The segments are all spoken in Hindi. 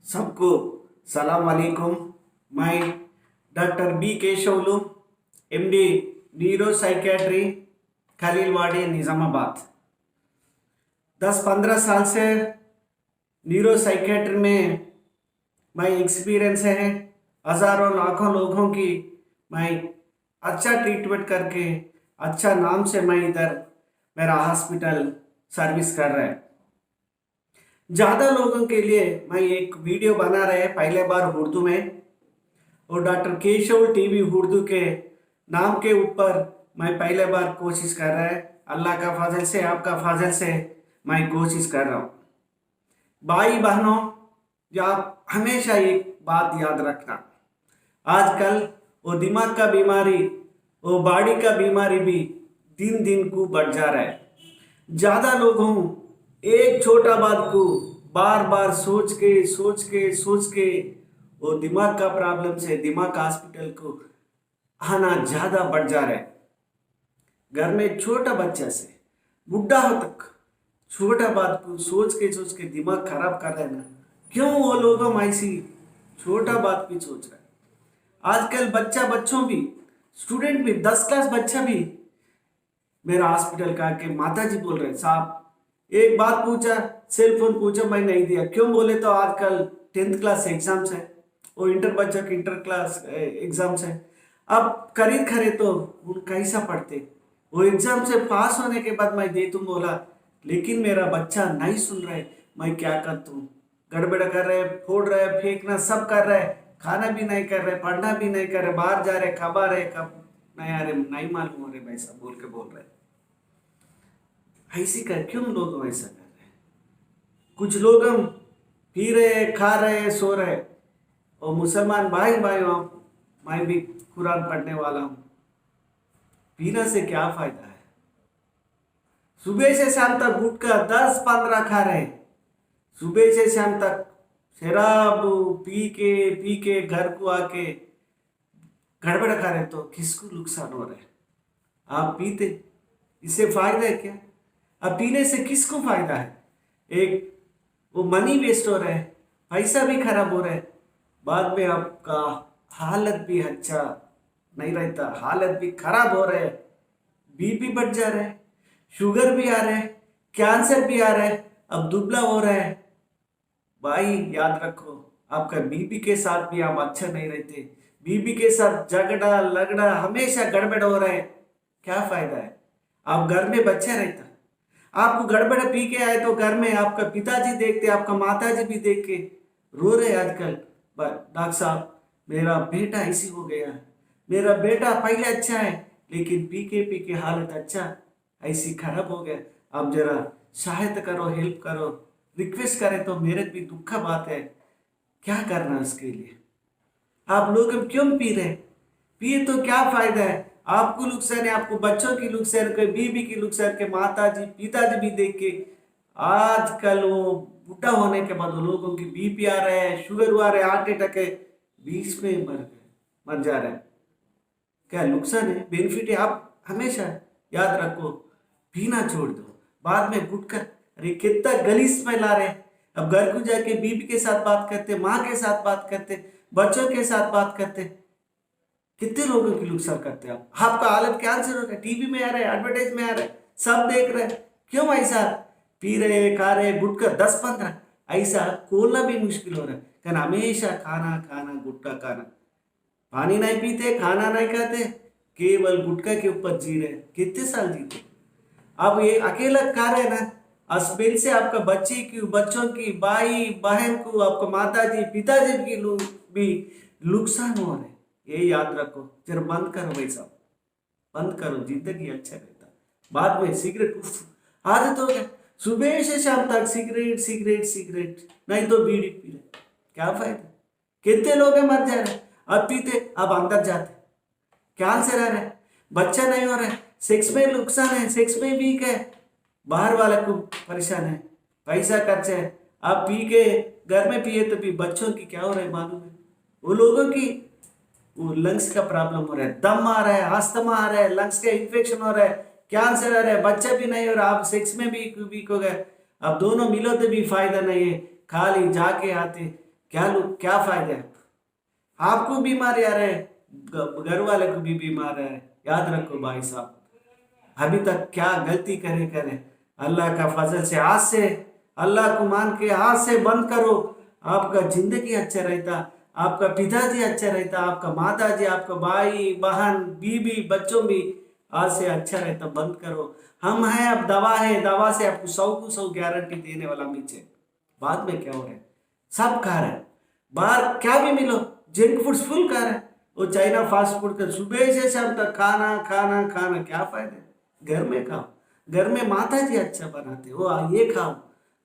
सबको सलाम वालेकुम। मैं doctor B Keshavalu, MD neuro psychiatry, Khaleelwadi, Nizamabad. 10-15 साल से न्यूरो साइकेट्री में मैं एक्सपीरियंस है। हज़ारों लाखों लोगों की मैं अच्छा ट्रीटमेंट करके अच्छा नाम से मैं इधर मेरा हॉस्पिटल सर्विस कर रहा है। ज़्यादा लोगों के लिए मैं एक वीडियो बना रहे हैं पहले बार उर्दू में, और डॉक्टर केशव टीवी उर्दू के नाम के ऊपर मैं पहले बार कोशिश कर रहा है। अल्लाह का फजल से, आपका फजल से मैं कोशिश कर रहा हूँ। भाई बहनों, जो आप हमेशा एक बात याद रखना, आजकल वो दिमाग का बीमारी, वो बॉडी का बीमारी भी दिन दिन को बढ़ जा रहा है। ज़्यादा लोगों एक छोटा बात को बार बार सोच के वो दिमाग का प्रॉब्लम से दिमाग हॉस्पिटल को आना ज़्यादा बढ़ जा रहा है। घर में छोटा बच्चा से बुढ़ा हो तक छोटा बात को सोच के दिमाग खराब कर रहे हैं ना। क्यों वो लोग ऐसी छोटा बात भी सोच रहे हैं? आजकल बच्चों भी, स्टूडेंट भी, 10 क्लास बच्चा भी मेरा हॉस्पिटल का के माता जी बोल रहे हैं, साहब एक बात पूछा, सेल फोन पूछा, मैं नहीं दिया। क्यों बोले तो आजकल 10th क्लास एग्जाम्स है, वो इंटर बच्चों के इंटर क्लास एग्जाम्स है। अब खरीद तो उन कैसा पढ़ते, वो एग्जाम से पास होने के बाद मैं दे तुम बोला, लेकिन मेरा बच्चा नहीं सुन रहे। मैं क्या कर दूँ? गड़बड़ कर रहे, फोड़ रहे, फेंकना सब कर रहे, खाना भी नहीं कर रहे, पढ़ना भी नहीं कर रहे, बाहर जा रहे, कब आ रहे कब नहीं आ रहे नहीं मालूम हो रहे, भाई साहब बोल रहे ऐसी कर। क्यों लोग ऐसा कर रहे हैं? कुछ लोग हम पी रहे, खा रहे, सो रहे, और मुसलमान भाई मैं भी कुरान पढ़ने वाला हूँ। पीने से क्या फायदा है? सुबह से शाम तक गुटखा 10-15 खा रहे, सुबह से शाम तक शराब पी के घर को आके गड़बड़ कर रहे, तो किसको नुकसान हो रहा है? आप पीते, इससे फायदा है क्या? अब पीने से किसको फायदा है? एक वो मनी वेस्ट हो रहा है, पैसा भी खराब हो रहा है, बाद में आपका हालत भी अच्छा नहीं रहता, हालत भी खराब हो रहा है, बीपी बढ़ जा रहा है, शुगर भी आ रहा है, कैंसर भी आ रहा है, अब दुबला हो रहा है। भाई याद रखो, आपका बीपी के साथ भी आप अच्छा नहीं रहते, बीबी के साथ झगड़ा लगड़ा हमेशा गड़बड़ हो रहा है, क्या फायदा है? आप घर में बच्चे रहता, आपको गड़बड़ पी के आए तो घर में आपका पिताजी देखते, आपका माताजी भी देख के रो रहे आजकल, डॉक्टर साहब मेरा बेटा ऐसी हो गया, मेरा बेटा पहले अच्छा है लेकिन पी के हालत अच्छा ऐसी खराब हो गया, आप जरा सहायता करो, हेल्प करो, रिक्वेस्ट करें तो मेरे भी दुख का बात है, क्या करना उसके लिए? आप लोग अब क्यों पी रहे? पिए तो क्या फायदा है? आपको नुकसान है, आपको बच्चों की नुकसान, कोई बीबी की नुकसान, के माताजी पिताजी भी देख के आजकल वो बूढ़ा होने के बाद लोगों की बीपी आ रहा है, शुगर आ रहा है, हार्ट अटैक है, बीच में मर जा रहा है। क्या नुकसान है? बेनिफिट है। आप हमेशा याद रखो, पीना छोड़ दो, बाद में गुटखा, अरे कितना गली स्मेल आ रहे हैं। अब घर को जाके बीबी के साथ बात करते, माँ के साथ बात करते, बच्चों के साथ बात करते, कितने लोगों की नुकसान करते हैं आप? आपका हालत कैंसर हो रहा है, टीवी में आ रहा है, एडवर्टाइज में आ रहा है, सब देख रहे हैं। क्यों ऐसा पी रहे, खा रहे, गुटखा 10-15 ऐसा खोलना भी मुश्किल हो रहा है, कारण हमेशा खाना गुटखा खाना, पानी नहीं पीते, खाना नहीं खाते, केवल गुटखा के ऊपर जी रहे। कितने साल जीते? आप ये अकेला खा रहे ना, स्मेल से आपका बच्चों की, भाई बहन को, आपको माताजी पिताजी की भी नुकसान हो रहे। ये याद रखो, जरा बंद करो भाई साहब, बंद करो, जिंदगी अच्छा रहता। बाद में सिगरेट आदत हो गया, सुबह से शाम तक सिगरेट नहीं तो बीड़ी पी रहे, क्या फायदा? कितने लोग मर जा रहे, अब पीते अब अंदर जाते, कैंसर आ रहा है, बच्चा नहीं हो रहा है, सेक्स में नुकसान है, सेक्स में वीक है, बाहर वाला को परेशान है, पैसा खर्च है। आप पी के घर में पिए तो भी बच्चों की क्या हो रहा है मालूम है? वो लोगों की वो लंग्स का प्रॉब्लम हो रहा है, दम आ रहा है, अस्थमा आ रहा है, लंग्स का इन्फेक्शन हो रहा है, कैंसर आ रहा है, बच्चा भी नहीं हो रहा, आप सेक्स में भी वीक हो गए। अब दोनों मिलो तो भी फायदा नहीं है, खाली जाके आते, क्या फायदे हैं? आपको बीमारी आ रहे हैं, घर वाले को भी बीमार है। याद रखो भाई साहब, अभी तक क्या गलती करे अल्लाह का फजल से आज से अल्लाह को मान के आज से बंद करो। आपका जिंदगी अच्छा रहता, आपका पिताजी अच्छा रहता, आपका माता जी, आपका भाई बहन बीबी बच्चों भी आज से अच्छा रहता। बंद करो। हम हैं, अब दवा है, दवा से आपको 100 गारंटी देने वाला नीचे। बाद में क्या हो रहा है, सब खा रहे हैं, बाहर क्या भी मिलो जंक फूड्स फुल खा रहे हैं। वो चाइना फास्ट फूड का सुबह से शाम तक खाना खाना खाना, क्या फायदे? घर में खाओ, घर में माता जी अच्छा बनाते हो, ये खाओ।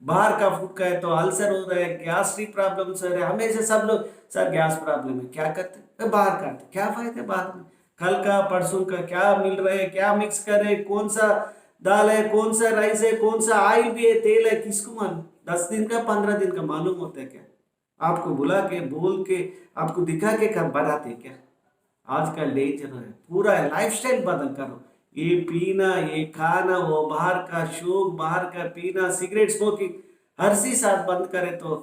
बाहर का फूड का है तो अल्सर हो रहा है, गैस्ट्रिक प्रॉब्लम हो रहा है। हमेशा सब लोग सर गैस प्रॉब्लम है, क्या करते हैं? बाहर खाते, क्या फायदे बाद में? कल का परसों का क्या मिल रहा है, क्या मिक्स कर रहे, कौन सा दाल है, कौन सा राइस है, कौन सा ऑयल भी है, तेल है, किसको मालूम? 10 दिन का 15 दिन का मालूम होता है क्या? आपको बुला के बोल के आपको दिखा के कब बनाते क्या? आज का डेंजर है, पूरा लाइफस्टाइल बदल करो। ये पीना, ये खाना, वो बाहर का शौक, बाहर का पीना, सिगरेट स्मोकिंग, हर चीज साथ बंद करे तो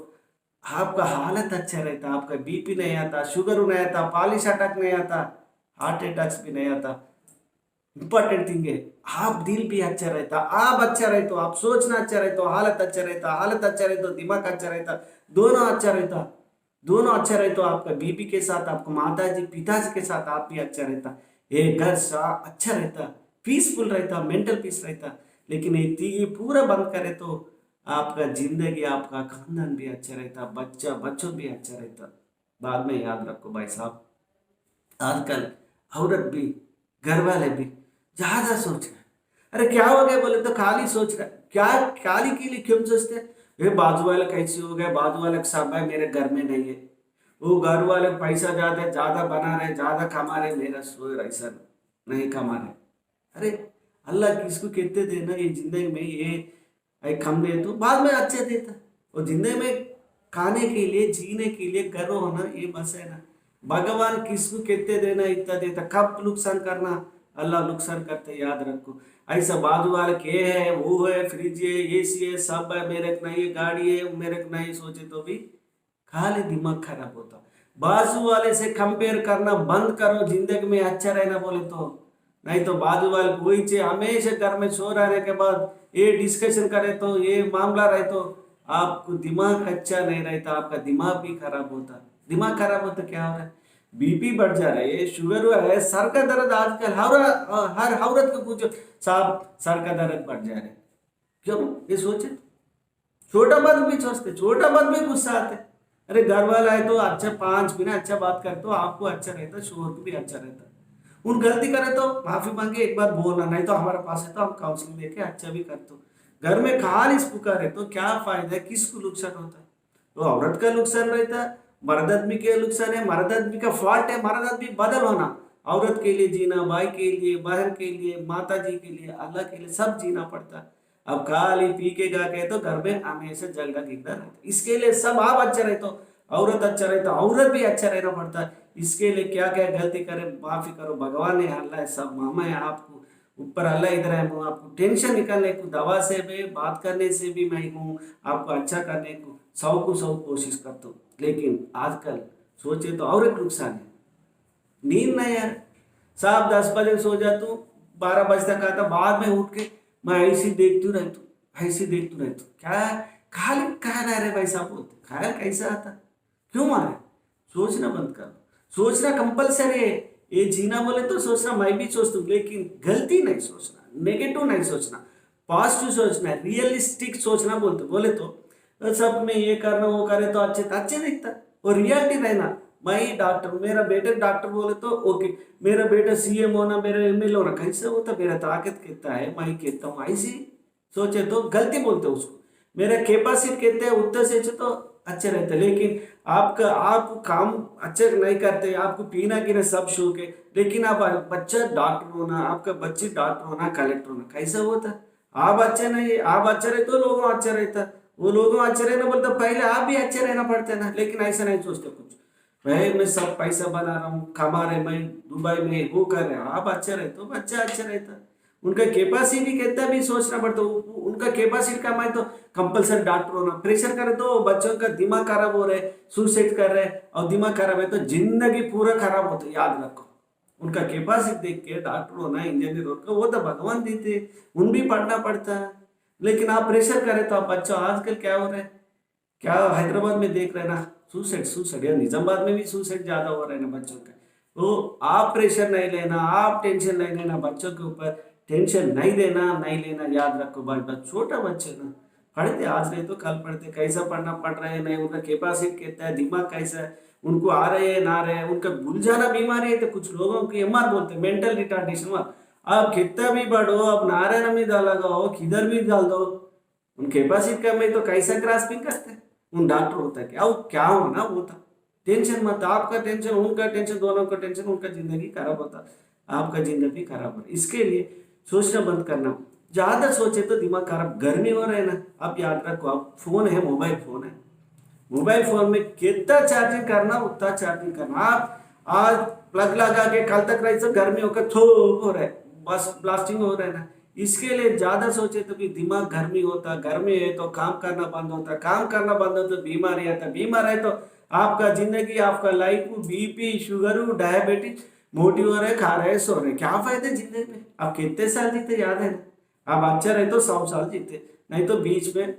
आपका हालत अच्छा रहता। आपका बीपी नहीं आता, शुगर नहीं आता, पॉलिश अटैक नहीं आता, हार्ट अटैक्स भी नहीं आता। इंपॉर्टेंट थिंग है, आप दिल भी अच्छा रहता, आप अच्छा रहे तो आप सोचना अच्छा रहे तो हालत अच्छा रहता, हालत अच्छा रहे तो दिमाग अच्छा रहता, दोनों अच्छा रहता। दोनों अच्छा रहे तो आपका बीबी के साथ, आपको माता जी पिताजी के साथ आप भी अच्छा रहता। ये घर सा अच्छा रहता, पीसफुल रहता, मेंटल पीस रहता। लेकिन ये पूरा बंद करे तो आपका जिंदगी, आपका खानदान भी अच्छा रहता, बच्चों भी अच्छा रहता। बाद में याद रखो भाई साहब, आजकल औरत भी, घर वाले भी ज्यादा सोच रहे हैं। अरे क्या हो गया बोले तो खाली सोच रहा है। क्या खाली के लिए क्यों सोचते हैं? ये बाजू वाला कैसे हो गया, बाजू वाले सब है, मेरे घर में नहीं है। वो घर वाले पैसा ज्यादा बना रहे, ज्यादा कमा रहे, मेरा सो ऐसा नहीं कमा रहे। अरे अल्लाह किसको कहते थे ना, ये जिंदगी में ये कम दे तो बाद में अच्छे देता। और जिंदगी में खाने के लिए, जीने के लिए गर्व होना, ये बस है ना। भगवान किसको कहते देना इतना देता, कब नुकसान करना अल्लाह नुकसान करते, याद रखो। ऐसा बाजू वाले के है, वो है, फ्रिज है, एसी है, सब है, मेरे को नहीं है, गाड़ी है, मेरे को नहीं, सोचे तो भी खाली दिमाग खराब होता। बाजू वाले से कंपेयर करना बंद करो जिंदगी में अच्छा रहना बोले तो। नहीं तो बाजू वाले कोई चाहिए, हमेशा घर में सो रहने के बाद ये डिस्कशन करे तो, ये मामला रहे तो आपको दिमाग अच्छा नहीं रहता, आपका दिमाग भी खराब होता। दिमाग खराब होता क्या हो रहा है? बीपी बढ़ जा रहा है, शुगर हुआ है, सर का दर्द आजकल हर औरत को पूछो साहब सर का दर्द बढ़ जा रहा है। क्यों? ये सोचे, छोटा बात भी सोचते, छोटा बात भी गुस्सा आते। अरे घर वाला है तो अच्छा 5 मिनट अच्छा बात कर तो आपको अच्छा रहता, शोर को भी अच्छा रहता। उन गलती करे तो माफी मांगे, एक बार बोलना, नहीं तो हमारे पास है तो हम काउंसलिंग देके अच्छा भी करते हो। घर में खाली पुकारे तो क्या फायदा है, किसको नुकसान होता है? तो औरत का नुकसान रहता है, मर्द आदमी के नुकसान है, मर्द आदमी का फॉल्ट है, मर्द आदमी बदल होना। औरत के लिए जीना, भाई के लिए, बहन के लिए, माता जी के लिए, अल्लाह के लिए, सब जीना पड़ता है। अब खाली पी के गा के तो घर में हमेशा झगड़ा गिरता रहता है। इसके लिए सब आप अच्छा रहे तो औरत अच्छा रहे तो औरत भी अच्छा रहना पड़ता है। इसके लिए क्या क्या गलती करे माफी करो, भगवान है, अल्लाह है, सब मामा है आपको ऊपर, अल्लाह इधर है। मैं आपको टेंशन निकालने को, दवा से भी, बात करने से भी मैं हूँ, आपको अच्छा करने को 100 कोशिश करता हूँ। लेकिन आजकल सोचे तो और एक नुकसान है, नींद नहीं यार। साहब 10 बजे सो जाता हूँ, 12 बजे तक आता, बाद में उठ के मैं ऐसी देखती रहती हूँ, ऐसी देखती रहती हूँ। क्या खाली कह रहे रे भाई साहब, बोलते ख्याल कैसा आता, क्यों मारे? सोचना बंद करो, सोचना कंपलसरी है। ये जीना बोले तो सोचना, मैं भी सोचता हूँ, लेकिन गलती नहीं सोचना, नेगेटिव नहीं सोचना, पॉजिटिव सोचना, रियलिस्टिक सोचना बोलते बोले तो सब में ये करना वो करे तो अच्छे दिखता। और रियलिटी रहना, मैं डॉक्टर, मेरा बेटा डॉक्टर बोले तो ओके, मेरा बेटा सीएम होना, मेरा एमएलए होना, कैसे होता? मेरा ताकत कितना है, मैं कहता हूँ ऐसी सोचे तो गलती बोलते उसको। मेरा कैपेसिटी कहते हैं उत्तर से तो अच्छे रहते। लेकिन आप काम अच्छे नहीं करते, आपको पीना गिना सब शौक है, लेकिन आप बच्चा डॉक्टर होना, आपका बच्ची डॉक्टर होना, कलेक्टर होना, कैसा होता? आप अच्छे नहीं, आप अच्छा रहे तो लोगों अच्छा रहता, वो लोगों अच्छे रहना बोलता, पहले आप भी अच्छे रहना पड़ता है ना। लेकिन ऐसा नहीं सोचते कुछ, भाई मैं सब पैसा बना रहा हूँ, कमा रहे, मैं दुबई में वो कर रहे, आप अच्छे रहे तो बच्चा अच्छा रहता। उनका कैपेसिटी कितना भी सोचना पड़ता है। उनका कैपेसिटी का मैं तो कंपलसरी डॉक्टर होना। प्रेशर करे तो बच्चों का दिमाग खराब हो रहे, सुसाइड कर रहे, और दिमाग खराब है तो जिंदगी पूरा खराब होता है, याद रखो। उनका कैपेसिटी देख के डॉक्टर होना, इंजीनियर होना, वो तो भगवान देते, उन भी पढ़ना पड़ता है। लेकिन आप प्रेशर करें तो आप बच्चों, आजकल क्या हो रहा है, क्या हैदराबाद में देख रहे हैं ना, सुसाइड सुसाइड, या निजामाबाद में भी सुसाइड ज्यादा हो रहा है ना बच्चों का। तो आप प्रेशर नहीं लेना, आप टेंशन नहीं लेना बच्चों के ऊपर, टेंशन नहीं देना, नहीं लेना, याद रखो। भाई बस छोटा बच्चे ना पढ़ते, आज नहीं तो कल पढ़ते, कैसा पढ़ना पड़ रहा है नहीं, उनका कैपेसिटी कहता है, दिमाग कैसा है, उनको आ रहे हैं ना रहे हैं, उनका भूल जाना बीमारी है। तो कुछ लोगों की एमआर बोलते हैं, मेंटल रिटार्डेशन। आप कितना भी बढ़ो, आप नारायण में लगाओ, किधर भी डाल दो, उन कैपेसिटी का मैं तो कैसा ग्रास्पिंग करते हैं। उन डॉक्टर होता है क्या, वो क्या होना होता, टेंशन मत, आपका टेंशन, उनका टेंशन, दोनों का टेंशन, उनका जिंदगी खराब होता, आपका जिंदगी खराब हो। इसके लिए सोचना बंद करना, ज्यादा सोचे तो दिमाग खराब। गर्मी हो रहा है ना, आप याद रखो, आप फोन है, मोबाइल फोन है, मोबाइल फोन में कितना चार्जिंग करना उतना चार्जिंग करना। आप आज प्लग लगा के कल तक रहे तो गर्मी होकर थो हो रहा है, बस ब्लास्टिंग हो रहा है ना। इसके लिए ज्यादा सोचे तो भी दिमाग गर्मी होता, गर्मी है तो काम करना बंद होता, काम करना बंद होता तो बीमारी आता, बीमार है तो आपका जिंदगी, आपका लाइफ, बीपी, शुगर, डायबिटीज, मोटी हो रहे, खा रहे, सो रहे, क्या फायदे जिंदगी में। आप कितने साल जीते याद है ना, आप अच्छा रहे तो 100 साल जीते, नहीं तो बीच में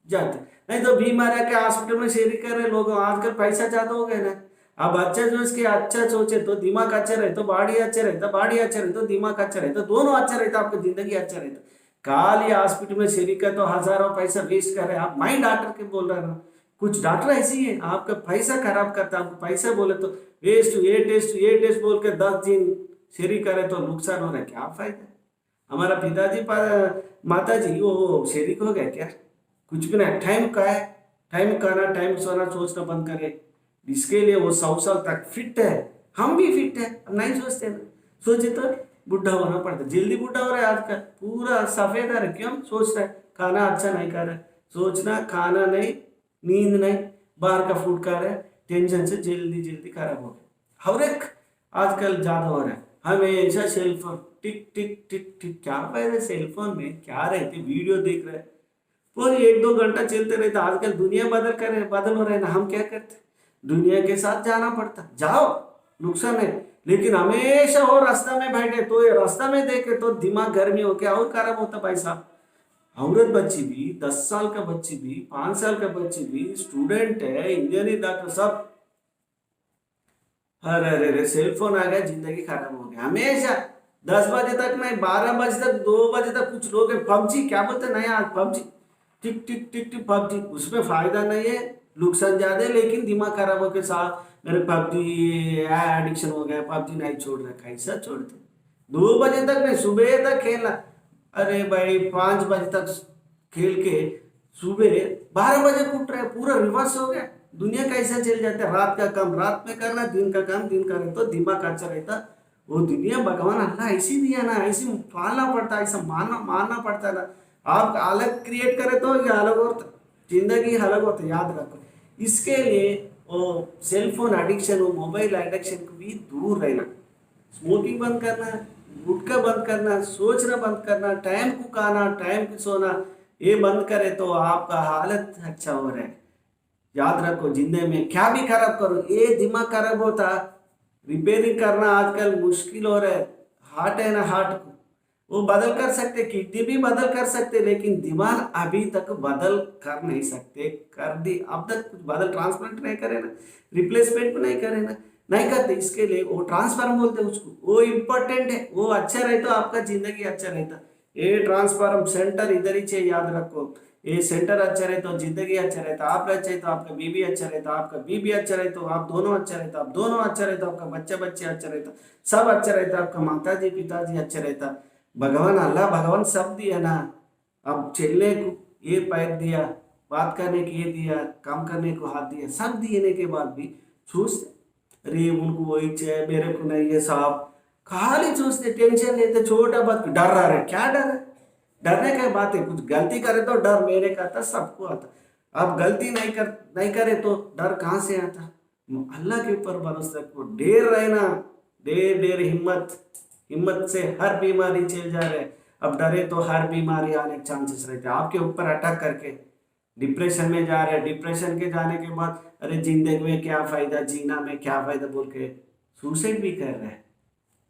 जाते, नहीं तो बीमार है के हॉस्पिटल में शेरी कर रहे लोग। आजकल पैसा ज्यादा हो गया ना। अब अच्छा जो इसके अच्छा सोचे तो दिमाग अच्छा रहे, तो बॉडी अच्छा रहता, बॉडी अच्छा रहे तो दिमाग अच्छा रहता, दोनों अच्छा रहता, आपकी जिंदगी अच्छा रहता। काल या हॉस्पिटल में शेरी का तो हजारों पैसा वेस्ट कर रहे हैं। आप माइंड डॉक्टर के बोल रहे ना, कुछ डॉक्टर ऐसे ही है, आपका पैसा खराब करता है। आपको पैसा बोले तो वेस्ट, ये टेस्ट बोल के 10 दिन शेरी करे तो नुकसान हो रहा है, क्या फायदा। हमारा पिताजी माता जी वो शेरी हो गया क्या, कुछ भी नहीं। टाइम का है, टाइम खाना, टाइम सोना, सोचना बंद करे। इसके लिए वो 100 साल तक फिट है, हम भी फिट है, हम नहीं सोचते ना। सोचे तो बुढ़ा होना पड़ता, जल्दी बुढ़ा हो रहा है आजकल, पूरा सफेद है, क्यों सोच रहा है, खाना अच्छा नहीं खा रहा है, सोचना, खाना नहीं, नींद नहीं, बाहर का फूड खा रहा है, टेंशन से जल्दी जल्दी खराब हो गया। हर एक आजकल ज्यादा हो रहा है, हमेशा सेलफोन, टिक टिक टिक टिक, क्या फायदा सेलफोन में, क्या रहते, वीडियो देख रहे हैं पूरी 1-2 घंटा चलते रहता। आजकल दुनिया बदल हो रहा है ना, हम क्या करते, दुनिया के साथ जाना पड़ता, जाओ, नुकसान है। लेकिन हमेशा वो रास्ता में बैठे तो, ये रास्ता में देखे तो दिमाग गर्मी हो गया और खराब होता भाई साहब। औरत बच्ची भी, 10 साल का बच्ची भी, 5 साल का बच्ची भी, स्टूडेंट है, इंजीनियर, डॉक्टर, सब, अरे अरे अरे सेलफोन आ गया, जिंदगी खराब हो गया। हमेशा 10 बजे तक नहीं, 12 बजे तक, 2 बजे तक, कुछ लोग पबजी, क्या बोलते नहीं आज, पबजी, टिक टिक टिक टिक पबजी, उसमें फायदा नहीं है, नुकसान ज्यादा है, लेकिन दिमाग खराब हो के साथ मेरे पबजी एडिक्शन हो गया, पबजी नहीं छोड़ रहा, कैसा छोड़ते। 2 बजे तक नहीं, सुबह तक खेलना। अरे भाई 5 बजे तक खेल के सुबह 12 बजे उठ रहे, पूरा रिवर्स हो गया। दुनिया कैसा चल जाता है, रात का काम रात में करना, दिन का काम दिन करना, तो दिमाग अच्छा रहता। वो दुनिया भगवान अल्लाह ऐसी दिया ना, ऐसी पालना पड़ता है, ऐसा मानना मानना पड़ता है ना। आप अलग क्रिएट करे तो ये अलग होता, जिंदगी अलग होता, याद रखो। इसके लिए वो सेलफोन एडिक्शन, वो मोबाइल एडिक्शन को भी दूर रहना, स्मोकिंग बंद करना, गुटखा बंद करना, सोचना बंद करना, टाइम को खाना, टाइम को सोना, ये बंद करे तो आपका हालत अच्छा हो रहा है। याद रखो, जिंदगी में क्या भी खराब करो, ये दिमाग खराब होता, रिपेयरिंग करना आजकल मुश्किल हो रहा है। हार्ट है ना, हार्ट को वो बदल कर सकते, किडनी भी बदल कर सकते, लेकिन दिमाग अभी तक बदल कर नहीं सकते। कर दी अब तक, कुछ बदल ट्रांसप्लांट नहीं करे ना, रिप्लेसमेंट भी नहीं करे ना, नहीं करते। इसके लिए वो ट्रांसफार्म बोलते हैं उसको, वो इम्पोर्टेंट है, वो अच्छा रहे तो आपका जिंदगी अच्छा रहता। ये ट्रांसफार्म सेंटर इधर ही चाहिए, याद रखो। ये सेंटर अच्छा रहे तो जिंदगी अच्छा रहता, आप अच्छा है तो आपका बीबी अच्छा रहता, आपका बीबी अच्छा रहे तो आप दोनों अच्छा रहता, आप दोनों अच्छा रहता, आपका बच्चा बच्चे अच्छा रहता, सब अच्छा रहता, आपका माताजी पिताजी अच्छा रहता। भगवान अल्लाह भगवान सब दिया ना। अब चलने को ये पैर दिया, बात करने के ये दिया, काम करने को हाथ दिया, सब देने के बाद भी सोचते अरे उनको वही चाहिए, मेरे को नहीं है साहब, खाली सोचते, टेंशन लेते, छोटा बात डर रहा है, क्या डर है, डरने का बात है। कुछ गलती करे तो डर मेरे का आता, सबको आता। आप गलती नहीं करे तो डर कहाँ से आता। अल्लाह के ऊपर भरोसा रखो, ढेर रहना, ढेर ढेर हिम्मत, हिम्मत से हर बीमारी चल जा रहे। अब डरे तो हर बीमारी आने के चांसेस रहते हैं, आपके ऊपर अटैक करके डिप्रेशन में जा रहे हैं। डिप्रेशन के जाने के बाद अरे जिंदगी में क्या फायदा, जीना में क्या फायदा बोल के सुसाइड भी कर रहे हैं।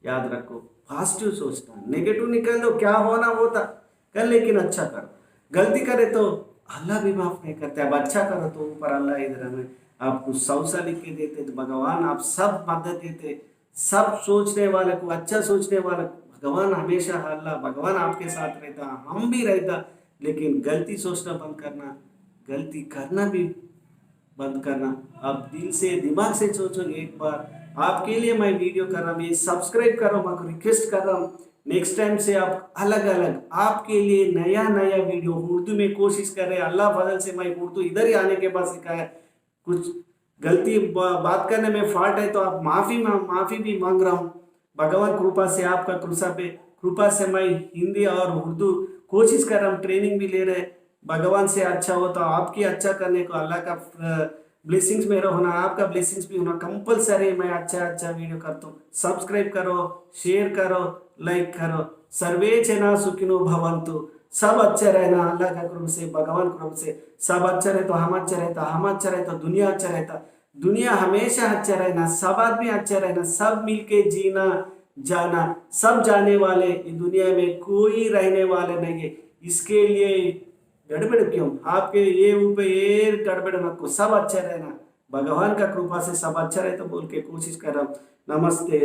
याद रखो, पॉजिटिव सोचना, नेगेटिव निकल दो, क्या होना होता कर, लेकिन अच्छा करो। गलती करे तो अल्लाह भी माफ नहीं करते, अब अच्छा करो तो ऊपर अल्लाह इधर हमें आपको 100 लिख के देते, तो भगवान आप सब मदद देते। सब सोचने वाले को, अच्छा सोचने वाले को भगवान हमेशा, अल्लाह भगवान आपके साथ रहता, हम भी रहता। लेकिन गलती सोचना बंद करना, गलती करना भी बंद करना। आप दिल से दिमाग से सोचो एक बार। आपके लिए मैं वीडियो कर रहा हूँ, ये सब्सक्राइब कर रहा हूँ, मैं रिक्वेस्ट कर रहा हूँ। नेक्स्ट टाइम से आप अलग अलग आपके लिए नया नया वीडियो उर्दू में कोशिश कर रहे हैं। अल्लाह फजल से मैं उर्दू इधर ही आने के बाद सिखाया। कुछ गलती बात करने में फॉल्ट है तो आप माफ़ी भी मांग रहा हूँ। भगवान कृपा से, आपका कृपा से मैं हिंदी और उर्दू कोशिश कर रहा हूँ, ट्रेनिंग भी ले रहे हैं। भगवान से अच्छा हो तो आपकी अच्छा करने को, अल्लाह का ब्लेसिंग्स मेरा होना, आपका ब्लेसिंग्स भी होना कंपलसरी। मैं अच्छा अच्छा वीडियो करता हूँ। सब्सक्राइब करो, शेयर करो, लाइक करो। सर्वे जना सुखिनो भवंतु, सब अच्छे रहना अल्लाह का कृपा से, भगवान कृपा से। सब अच्छा रहे तो हम अच्छा रहता, हम अच्छा रहे तो दुनिया अच्छा रहता, दुनिया हमेशा अच्छा रहना, सब आदमी अच्छा रहना, सब मिलके जीना जाना। सब जाने वाले, इस दुनिया में कोई रहने वाले नहीं है। इसके लिए गड़बड़ क्यों, आपके ये ऊपर ये गड़बड़ मत को, सब अच्छा रहना, भगवान का कृपा से सब अच्छा रहे तो बोल के कोशिश कर रहा हूँ। नमस्ते।